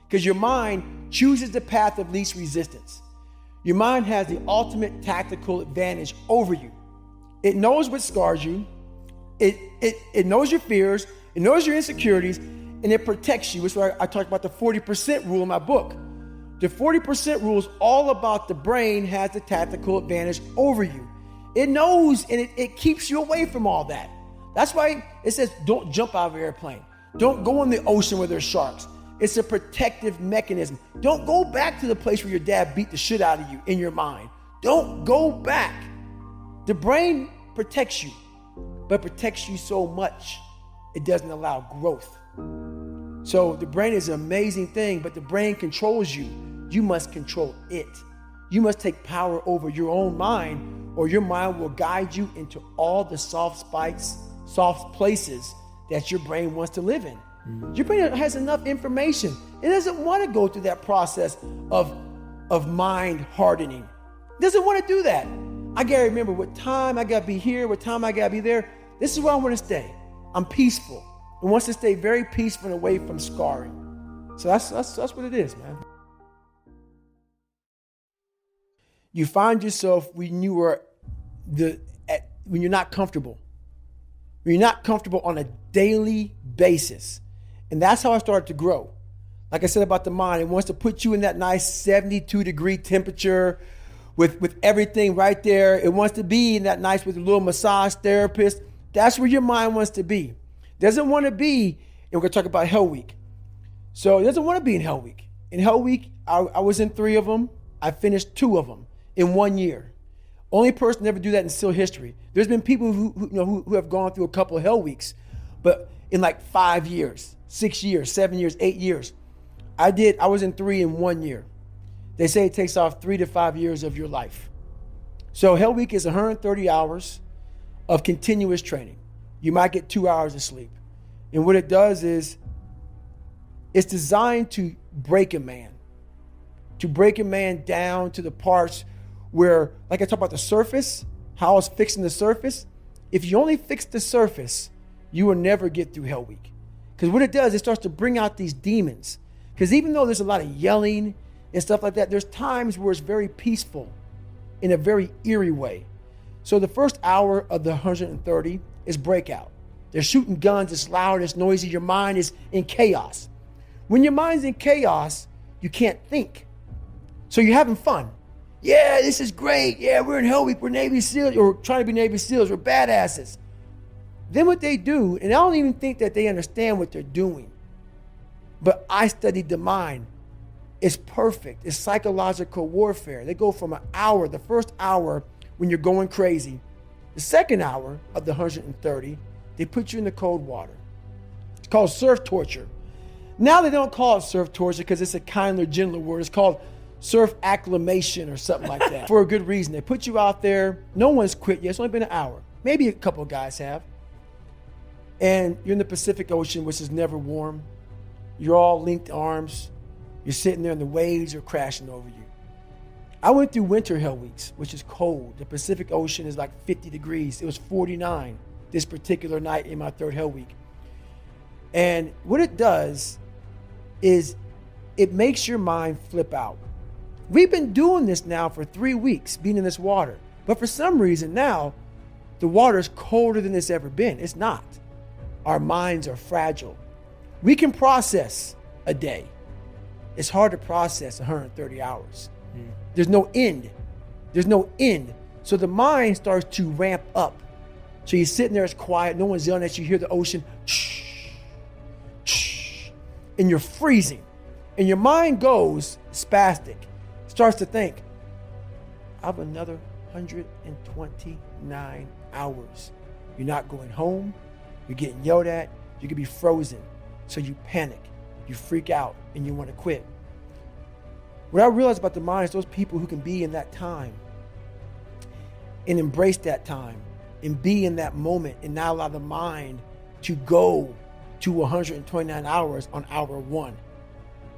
because your mind chooses the path of least resistance. Your mind has the ultimate tactical advantage over you. It knows what scars you. It knows your fears. It knows your insecurities, and it protects you. Which is why I talked about the 40% rule in my book. The 40% rule is all about the brain has the tactical advantage over you. It knows, and it keeps you away from all that. That's why it says don't jump out of an airplane. Don't go in the ocean where there's sharks. It's a protective mechanism. Don't go back to the place where your dad beat the shit out of you in your mind. Don't go back. The brain protects you, but protects you so much, it doesn't allow growth. So the brain is an amazing thing, but the brain controls you. You must control it. You must take power over your own mind, or your mind will guide you into all the soft places that your brain wants to live in. Your brain has enough information. It doesn't want to go through that process of mind hardening. It doesn't want to do that. I gotta remember what time I gotta be here, what time I gotta be there. This is where I want to stay. I'm peaceful. It wants to stay very peaceful and away from scarring. So that's what it is, man. You find yourself when you're not comfortable. When you're not comfortable on a daily basis. And that's how I started to grow. Like I said about the mind, it wants to put you in that nice 72-degree temperature with everything right there. It wants to be in that nice with a little massage therapist. That's where your mind wants to be. Doesn't want to be, and we're going to talk about Hell Week. So it doesn't want to be in Hell Week. In Hell Week, I was in 3 of them. I finished 2 of them in 1 year. Only person to ever do that in SEAL history. There's been people who have gone through a couple of Hell Weeks, but in like 5 years, 6 years, 7 years, 8 years. I was in 3 in 1 year. They say it takes off 3 to 5 years of your life. So Hell Week is 130 hours of continuous training. You might get 2 hours of sleep. And what it does is it's designed to break a man down to the parts where, like I talked about the surface, how I was fixing the surface. If you only fix the surface, you will never get through Hell Week. Because what it does, it starts to bring out these demons. Because even though there's a lot of yelling and stuff like that, there's times where it's very peaceful in a very eerie way. So the first hour of the 130 is breakout. They're shooting guns, it's loud, it's noisy, your mind is in chaos. When your mind's in chaos, you can't think. So you're having fun. Yeah, this is great. Yeah, we're in Hell Week, we're Navy SEALs, or trying to be Navy SEALs, we're badasses. Then what they do, and I don't even think that they understand what they're doing, but I studied the mind. It's perfect. It's psychological warfare. They go from an hour, the first hour when you're going crazy. The second hour of the 130, they put you in the cold water. It's called surf torture. Now they don't call it surf torture because it's a kinder, gentler word. It's called surf acclimation or something like that for a good reason. They put you out there. No one's quit yet. It's only been an hour. Maybe a couple of guys have. And you're in the Pacific Ocean, which is never warm. You're all linked arms. You're sitting there and the waves are crashing over you. I went through winter Hell Weeks, which is cold. The Pacific Ocean is like 50 degrees. It was 49 this particular night in my 3rd Hell Week. And what it does is it makes your mind flip out. We've been doing this now for 3 weeks, being in this water. But for some reason now, the water is colder than it's ever been. It's not. Our minds are fragile. We can process a day. It's hard to process 130 hours. There's no end. There's no end. So the mind starts to ramp up. So you're sitting there, it's quiet, no one's yelling at you, you hear the ocean, shh, shh, and you're freezing. And your mind goes spastic, starts to think, I have another 129 hours. You're not going home, you're getting yelled at, you could be frozen. So you panic, you freak out, and you want to quit. What I realized about the mind is those people who can be in that time and embrace that time and be in that moment and not allow the mind to go to 129 hours on hour 1.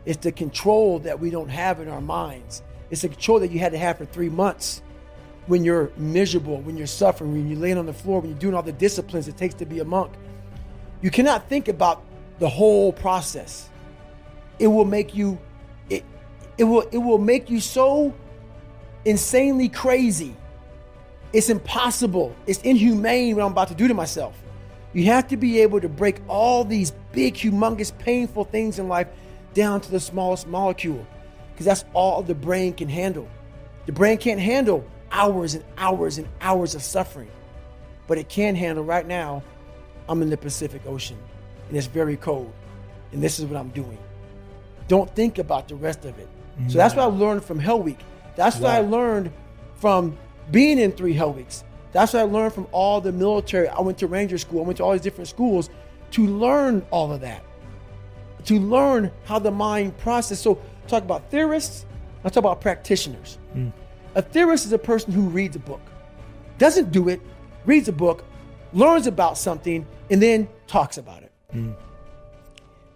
It's the control that we don't have in our minds. It's the control that you had to have for 3 months when you're miserable, when you're suffering, when you're laying on the floor, when you're doing all the disciplines it takes to be a monk. You cannot think about the whole process. it will make you, it will make you so insanely crazy. It's impossible. It's inhumane what I'm about to do to myself. You have to be able to break all these big, humongous, painful things in life down to the smallest molecule, because that's all the brain can handle. The brain can't handle hours and hours and hours of suffering, but it can handle right now, I'm in the Pacific Ocean and it's very cold and this is what I'm doing. Don't think about the rest of it. So that's what I learned from Hell Week. That's what I learned from being in 3 Hell Weeks. That's what I learned from all the military. I went to Ranger School. I went to all these different schools to learn all of that, to learn how the mind processes. So talk about theorists, I talk about practitioners. A theorist is a person who reads a book, doesn't do it, reads a book, learns about something, and then talks about it.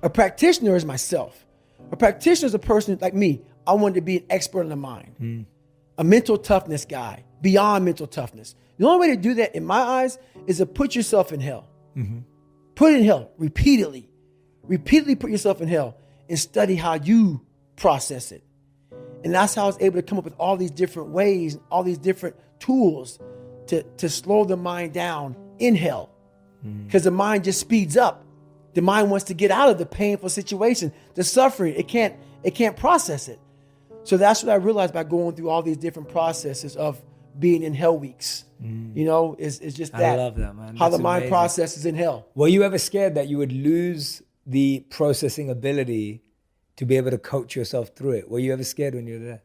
A practitioner is myself. A practitioner is a person like me. I wanted to be an expert in the mind, a mental toughness guy, beyond mental toughness. The only way to do that, in my eyes, is to put yourself in hell. Put it in hell repeatedly. Repeatedly put yourself in hell and study how you process it. And that's how I was able to come up with all these different ways, all these different tools to slow the mind down in hell. Because the mind just speeds up. The mind wants to get out of the painful situation, the suffering. It can't process it. So that's what I realized by going through all these different processes of being in Hell Weeks. You know, is just that. I love that, man. How That's the mind amazing. processes in hell. Were you ever scared that you would lose the processing ability to be able to coach yourself through it? Were you ever scared when you were there?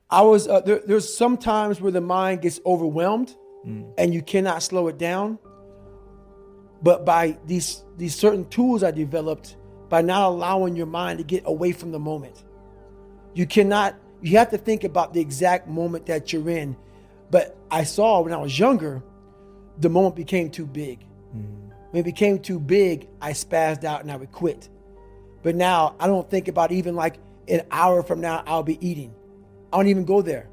I was there's some times where the mind gets overwhelmed and you cannot slow it down. But by these certain tools I developed, by not allowing your mind to get away from the moment. You have to think about the exact moment that you're in. But I saw when I was younger, the moment became too big. When it became too big, I spazzed out and I would quit. But now I don't think about even like an hour from now, I'll be eating. I don't even go there.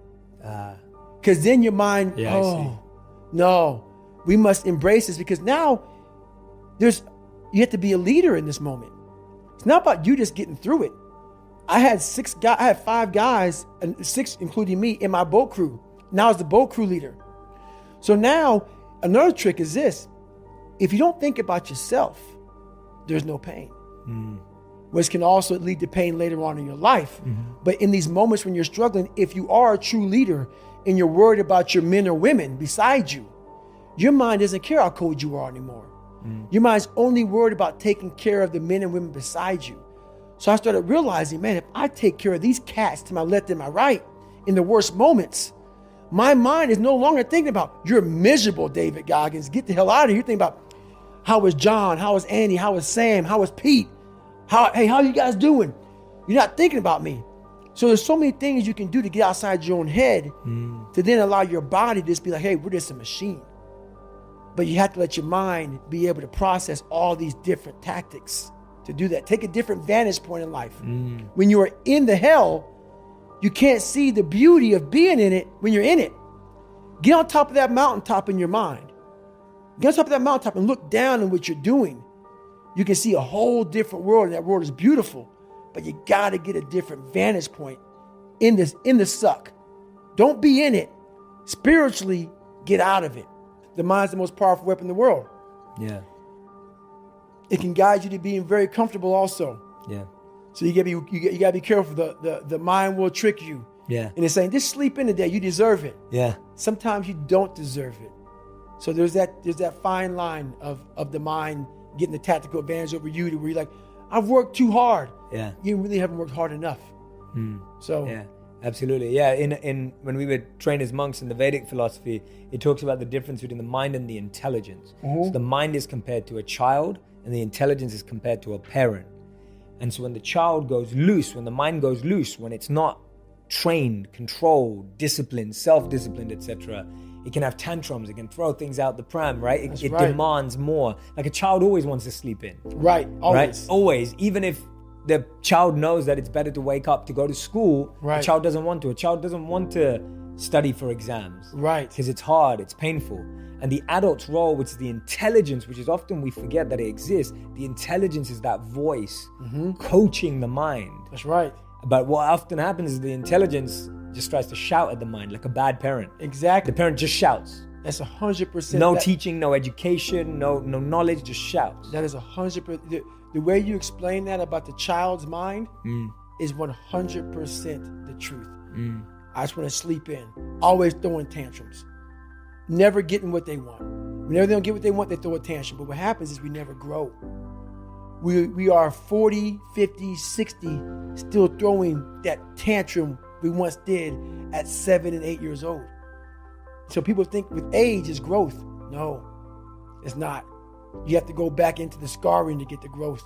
Because then your mind, no, we must embrace this, because now you have to be a leader in this moment. It's not about you just getting through it. I had 5 guys, and 6 including me, in my boat crew. Now I was the boat crew leader. So now another trick is this: if you don't think about yourself, there's no pain. Which can also lead to pain later on in your life. But in these moments when you're struggling, if you are a true leader and you're worried about your men or women beside you, your mind doesn't care how cold you are anymore. Your mind's only worried about taking care of the men and women beside you. So I started realizing, man, if I take care of these cats to my left and my right in the worst moments, my mind is no longer thinking about, you're miserable, David Goggins, get the hell out of here. You're thinking about, how was John? How was Andy? How was Sam? How was Pete? How are you guys doing? You're not thinking about me. So there's so many things you can do to get outside your own head to then allow your body to just be like, hey, we're just a machine. But you have to let your mind be able to process all these different tactics to do that. Take a different vantage point in life. When you are in the hell, you can't see the beauty of being in it when you're in it. Get on top of that mountaintop in your mind. Get on top of that mountaintop and look down on what you're doing. You can see a whole different world, and that world is beautiful. But you got to get a different vantage point in the suck. Don't be in it. Spiritually, get out of it. The mind's the most powerful weapon in the world. Yeah. It can guide you to being very comfortable also. Yeah. So you gotta be careful. The mind will trick you. Yeah. And it's saying, just sleep in today. You deserve it. Yeah. Sometimes you don't deserve it. So there's that fine line of the mind getting the tactical advantage over you, to where you're like, I've worked too hard. Yeah. You really haven't worked hard enough. So yeah, absolutely. Yeah. In when we were trained as monks in the Vedic philosophy, it talks about the difference between the mind and the intelligence. So the mind is compared to a child, and the intelligence is compared to a parent. And so when the child goes loose, when the mind goes loose, when it's not trained, controlled, disciplined, self-disciplined, etc., it can have tantrums. It can throw things out the pram, right? It demands more. Like a child always wants to sleep in. Right. Always. Right? Always. Even if the child knows that it's better to wake up to go to school, right, a child doesn't want to. A child doesn't want to study for exams. Right. Because it's hard, it's painful. And the adult's role, which is the intelligence, which is often we forget that it exists. The intelligence is that voice coaching the mind. That's right. But what often happens is the intelligence just tries to shout at the mind like a bad parent. Exactly. The parent just shouts. That's 100%. No teaching, no education, no knowledge, just shouts. That is 100%. The way you explain that about the child's mind is 100% the truth. I just want to sleep in. Always throwing tantrums. Never getting what they want. Whenever they don't get what they want, they throw a tantrum. But what happens is we never grow. We are 40, 50, 60, still throwing that tantrum we once did at 7 and 8 years old. So people think with age is growth. No, it's not. You have to go back into the scarring to get the growth.